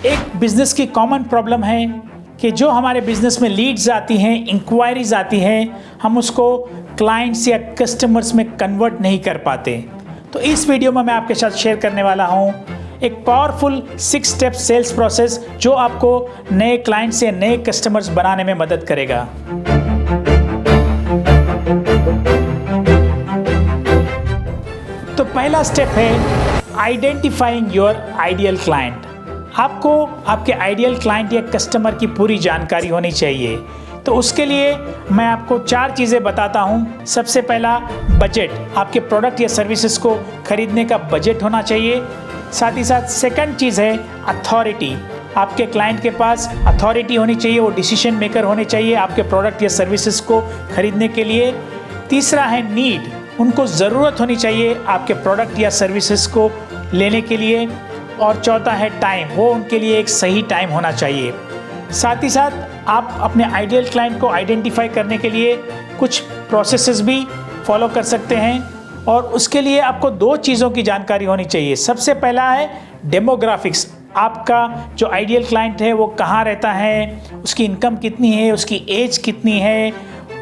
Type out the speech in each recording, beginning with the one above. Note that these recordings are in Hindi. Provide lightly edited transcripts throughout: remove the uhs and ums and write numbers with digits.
एक बिजनेस की कॉमन प्रॉब्लम है कि जो हमारे बिजनेस में लीड्स आती हैं, इंक्वायरीज आती हैं, हम उसको क्लाइंट्स या कस्टमर्स में कन्वर्ट नहीं कर पाते। तो इस वीडियो में मैं आपके साथ शेयर करने वाला हूँ एक पावरफुल 6 स्टेप सेल्स प्रोसेस जो आपको नए क्लाइंट्स या नए कस्टमर्स बनाने में मदद करेगा। तो पहला स्टेप है आइडेंटिफाइंग योर आइडियल क्लाइंट। आपको आपके आइडियल क्लाइंट या कस्टमर की पूरी जानकारी होनी चाहिए। तो उसके लिए मैं आपको 4 चीज़ें बताता हूँ। सबसे पहला बजट, आपके प्रोडक्ट या सर्विसेज को खरीदने का बजट होना चाहिए। साथ ही साथ सेकंड चीज़ है अथॉरिटी, आपके क्लाइंट के पास अथॉरिटी होनी चाहिए, वो डिसीजन मेकर होने चाहिए आपके प्रोडक्ट या सर्विसेज को खरीदने के लिए। तीसरा है नीड, उनको ज़रूरत होनी चाहिए आपके प्रोडक्ट या सर्विसेज को लेने के लिए। और चौथा है टाइम, वो उनके लिए एक सही टाइम होना चाहिए। साथ ही साथ आप अपने आइडियल क्लाइंट को आइडेंटिफाई करने के लिए कुछ प्रोसेसेस भी फॉलो कर सकते हैं और उसके लिए आपको 2 चीज़ों की जानकारी होनी चाहिए। सबसे पहला है डेमोग्राफिक्स, आपका जो आइडियल क्लाइंट है वो कहाँ रहता है, उसकी इनकम कितनी है, उसकी एज कितनी है,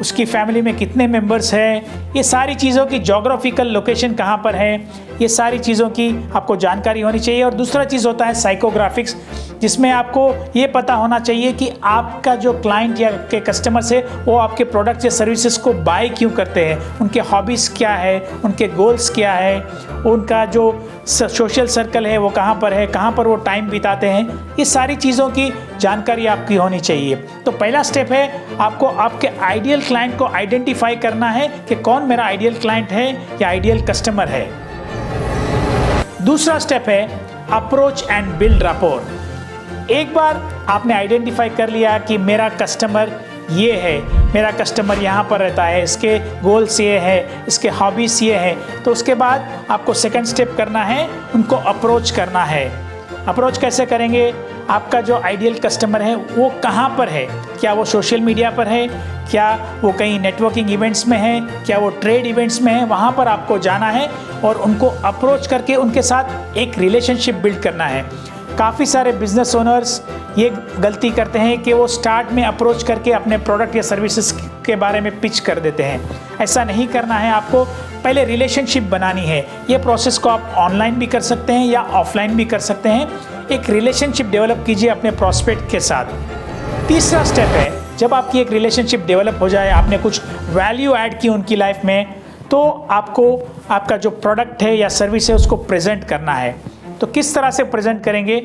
उसकी फैमिली में कितने मेंबर्स हैं, ये सारी चीज़ों की जोग्राफिकल लोकेशन कहाँ पर है, ये सारी चीज़ों की आपको जानकारी होनी चाहिए। और दूसरा चीज़ होता है साइकोग्राफिक्स, जिसमें आपको ये पता होना चाहिए कि आपका जो क्लाइंट या के कस्टमर्स है वो आपके प्रोडक्ट्स या सर्विसेज को बाय क्यों करते हैं, उनके हॉबीज़ क्या है, उनके गोल्स क्या है, उनका जो सोशल सर्कल है वो कहाँ पर है, कहाँ पर वो टाइम बिताते हैं, ये सारी चीज़ों की जानकारी आपकी होनी चाहिए। तो पहला स्टेप है आपको आपके आइडियल क्लाइंट को आइडेंटिफाई करना है कि कौन मेरा आइडियल क्लाइंट है या आइडियल कस्टमर है। दूसरा स्टेप है अप्रोच एंड बिल्ड रैपोर। एक बार आपने आइडेंटिफाई कर लिया कि मेरा कस्टमर ये है, मेरा कस्टमर यहाँ पर रहता है, इसके गोल्स ये है, इसके हॉबीज़ ये है, तो उसके बाद आपको सेकंड स्टेप करना है, उनको अप्रोच करना है। अप्रोच कैसे करेंगे? आपका जो आइडियल कस्टमर है वो कहाँ पर है, क्या वो सोशल मीडिया पर है, क्या वो कहीं नेटवर्किंग इवेंट्स में है, क्या वो ट्रेड इवेंट्स में है, वहाँ पर आपको जाना है और उनको अप्रोच करके उनके साथ एक रिलेशनशिप बिल्ड करना है। काफ़ी सारे बिजनेस ओनर्स ये गलती करते हैं कि वो स्टार्ट में अप्रोच करके अपने प्रोडक्ट या सर्विसेज के बारे में पिच कर देते हैं। ऐसा नहीं करना है, आपको पहले रिलेशनशिप बनानी है। ये प्रोसेस को आप ऑनलाइन भी कर सकते हैं या ऑफलाइन भी कर सकते हैं। एक रिलेशनशिप डेवलप कीजिए अपने प्रॉस्पेक्ट के साथ। तीसरा स्टेप है जब आपकी एक रिलेशनशिप डेवलप हो जाए, आपने कुछ वैल्यू ऐड की उनकी लाइफ में, तो आपको आपका जो प्रोडक्ट है या सर्विस है उसको प्रेजेंट करना है। तो किस तरह से प्रेजेंट करेंगे?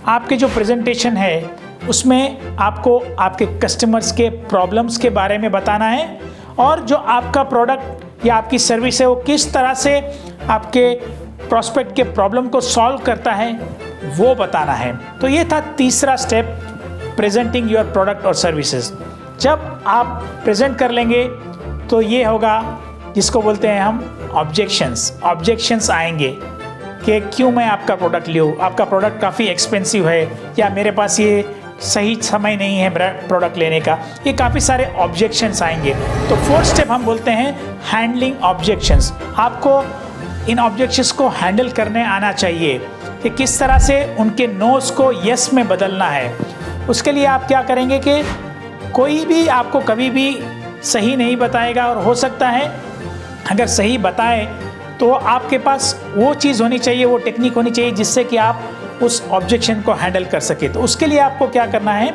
आपके जो प्रेजेंटेशन है उसमें आपको आपके कस्टमर्स के प्रॉब्लम्स के बारे में बताना है और जो आपका प्रोडक्ट या आपकी सर्विस है वो किस तरह से आपके प्रॉस्पेक्ट के प्रॉब्लम को सॉल्व करता है वो बताना है। तो ये था तीसरा स्टेप, प्रेजेंटिंग योर प्रोडक्ट और सर्विसेज। जब आप प्रेजेंट कर लेंगे तो ये होगा जिसको बोलते हैं हम ऑब्जेक्शंस आएंगे कि क्यों मैं आपका प्रोडक्ट लूँ, आपका प्रोडक्ट काफ़ी एक्सपेंसिव है या मेरे पास ये सही समय नहीं है प्रोडक्ट लेने का, ये काफ़ी सारे ऑब्जेक्शंस आएंगे। तो 4th स्टेप हम बोलते हैं हैंडलिंग ऑब्जेक्शंस। आपको इन ऑब्जेक्शंस को हैंडल करने आना चाहिए कि किस तरह से उनके नोस को यस में बदलना है। उसके लिए आप क्या करेंगे कि कोई भी आपको कभी भी सही नहीं बताएगा और हो सकता है अगर सही बताए तो आपके पास वो चीज़ होनी चाहिए, वो टेक्निक होनी चाहिए जिससे कि आप उस ऑब्जेक्शन को हैंडल कर सके। तो उसके लिए आपको क्या करना है,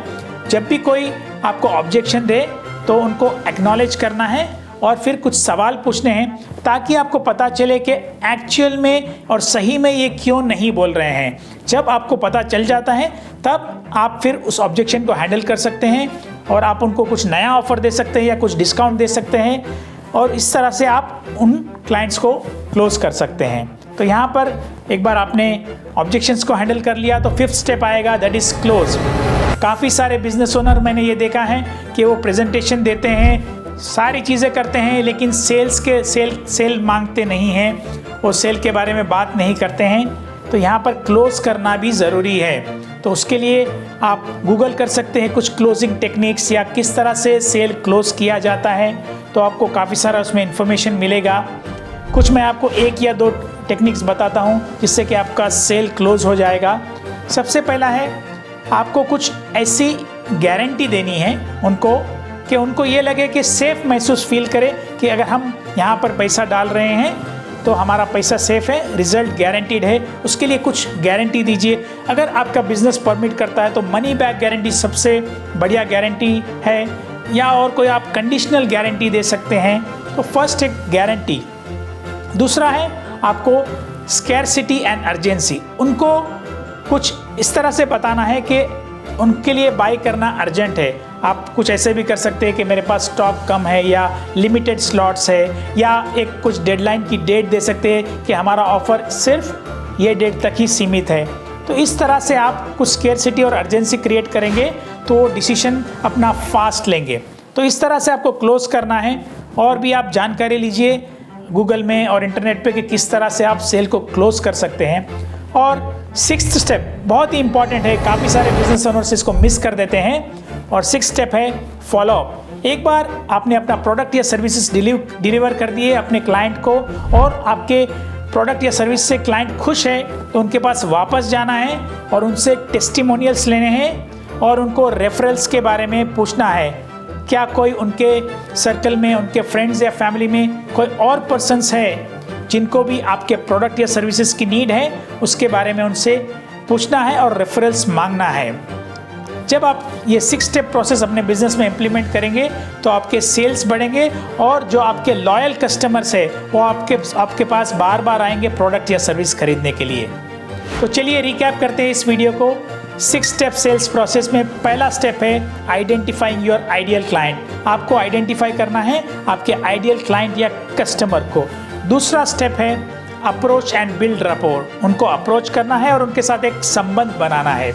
जब भी कोई आपको ऑब्जेक्शन दे तो उनको एक्नॉलेज करना है और फिर कुछ सवाल पूछने हैं ताकि आपको पता चले कि एक्चुअल में और सही में ये क्यों नहीं बोल रहे हैं। जब आपको पता चल जाता है तब आप फिर उस ऑब्जेक्शन को हैंडल कर सकते हैं और आप उनको कुछ नया ऑफर दे सकते हैं या कुछ डिस्काउंट दे सकते हैं और इस तरह से आप उन क्लाइंट्स को क्लोज कर सकते हैं। तो यहाँ पर एक बार आपने ऑब्जेक्शंस को हैंडल कर लिया तो 5th स्टेप आएगा, दैट इज़ क्लोज। काफ़ी सारे बिजनेस ओनर मैंने ये देखा है कि वो प्रेजेंटेशन देते हैं, सारी चीज़ें करते हैं, लेकिन सेल मांगते नहीं हैं, वो सेल के बारे में बात नहीं करते हैं। तो यहाँ पर क्लोज करना भी ज़रूरी है। तो उसके लिए आप गूगल कर सकते हैं कुछ क्लोजिंग टेक्निक्स या किस तरह से सेल क्लोज किया जाता है, तो आपको काफ़ी सारा उसमें इन्फॉर्मेशन मिलेगा। कुछ मैं आपको 1 या 2 टेक्निक्स बताता हूँ जिससे कि आपका सेल क्लोज हो जाएगा। सबसे पहला है आपको कुछ ऐसी गारंटी देनी है उनको कि उनको ये लगे कि सेफ महसूस फील करे कि अगर हम यहाँ पर पैसा डाल रहे हैं तो हमारा पैसा सेफ है, रिजल्ट गारंटीड है। उसके लिए कुछ गारंटी दीजिए। अगर आपका बिजनेस परमिट करता है तो मनी बैक गारंटी सबसे बढ़िया गारंटी है, या और कोई आप कंडीशनल गारंटी दे सकते हैं। तो फर्स्ट एक गारंटी। दूसरा है आपको स्कैरसिटी एंड अर्जेंसी। उनको कुछ इस तरह से बताना है कि उनके लिए बाय करना अर्जेंट है। आप कुछ ऐसे भी कर सकते हैं कि मेरे पास स्टॉक कम है या लिमिटेड स्लॉट्स है, या एक कुछ डेडलाइन की डेट दे सकते हैं कि हमारा ऑफ़र सिर्फ ये डेट तक ही सीमित है। तो इस तरह से आप कुछ स्कैरसिटी और अर्जेंसी क्रिएट करेंगे तो डिसीजन अपना फास्ट लेंगे। तो इस तरह से आपको क्लोज करना है। और भी आप जानकारी लीजिए गूगल में और इंटरनेट पे कि किस तरह से आप सेल को क्लोज कर सकते हैं। और सिक्स्थ स्टेप बहुत ही इंपॉर्टेंट है, काफ़ी सारे बिजनेस ओनर्स इसको मिस कर देते हैं। और सिक्स्थ स्टेप है फॉलोअप। एक बार आपने अपना प्रोडक्ट या सर्विसेज डिलीवर कर दिए अपने क्लाइंट को, और आपके प्रोडक्ट या सर्विस से क्लाइंट खुश है, तो उनके पास वापस जाना है और उनसे टेस्टिमोनियल्स लेने हैं और उनको रेफरल्स के बारे में पूछना है। क्या कोई उनके सर्कल में, उनके फ्रेंड्स या फैमिली में कोई और पर्सन्स है जिनको भी आपके प्रोडक्ट या सर्विसेज की नीड है, उसके बारे में उनसे पूछना है और रेफरल्स मांगना है। जब आप ये 6 स्टेप प्रोसेस अपने बिजनेस में इंप्लीमेंट करेंगे तो आपके सेल्स बढ़ेंगे, और जो आपके लॉयल कस्टमर्स है वो आपके पास बार बार आएंगे प्रोडक्ट या सर्विस खरीदने के लिए। तो चलिए रिकैप करते हैं इस वीडियो को। 6 स्टेप सेल्स प्रोसेस में पहला स्टेप है आइडेंटिफाइंग योर आइडियल क्लाइंट। आपको आइडेंटिफाई करना है आपके आइडियल क्लाइंट या कस्टमर को। दूसरा स्टेप है अप्रोच एंड बिल्ड रैपोर। उनको अप्रोच करना है और उनके साथ एक संबंध बनाना है।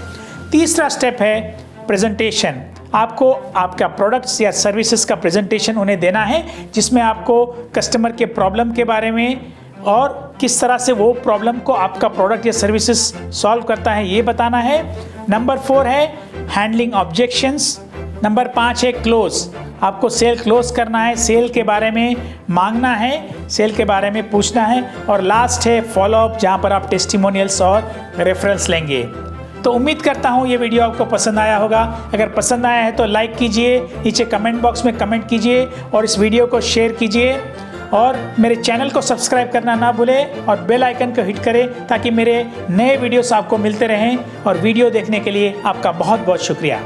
तीसरा स्टेप है प्रेजेंटेशन। आपको आपका प्रोडक्ट्स या सर्विसेज का प्रेजेंटेशन उन्हें देना है, जिसमें आपको कस्टमर के प्रॉब्लम के बारे में और किस तरह से वो प्रॉब्लम को आपका प्रोडक्ट या सर्विसेज सॉल्व करता है ये बताना है। नंबर 4 है हैंडलिंग ऑब्जेक्शंस। नंबर 5 है क्लोज। आपको सेल क्लोज करना है, सेल के बारे में मांगना है, सेल के बारे में पूछना है। और लास्ट है फॉलोअप, जहाँ पर आप टेस्टिमोनियल्स और रेफरेंस लेंगे। तो उम्मीद करता हूँ ये वीडियो आपको पसंद आया होगा। अगर पसंद आया है तो लाइक कीजिए, नीचे कमेंट बॉक्स में कमेंट कीजिए और इस वीडियो को शेयर कीजिए। और मेरे चैनल को सब्सक्राइब करना ना भूलें और बेल आइकन को हिट करें ताकि मेरे नए वीडियोस आपको मिलते रहें। और वीडियो देखने के लिए आपका बहुत बहुत शुक्रिया।